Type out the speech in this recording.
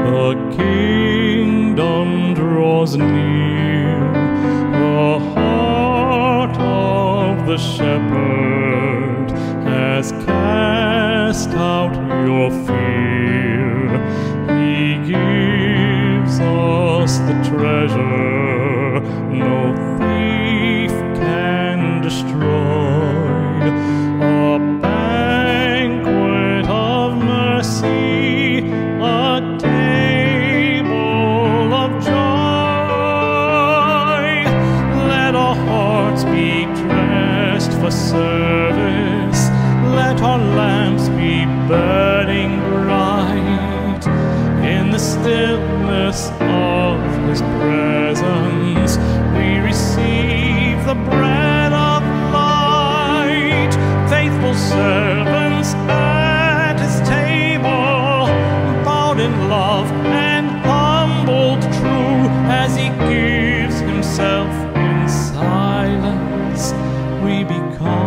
The kingdom draws near, the heart of the shepherd has cast out your fear. He gives us the treasure no thief can destroy, a banquet of mercy, a table of joy. Let our hearts be dressed for service, let our lamps be burning bright. In the stillness of His presence we receive the bread of light. Faithful servants at His table, bowed in love and humbled true, as He gives Himself in silence we become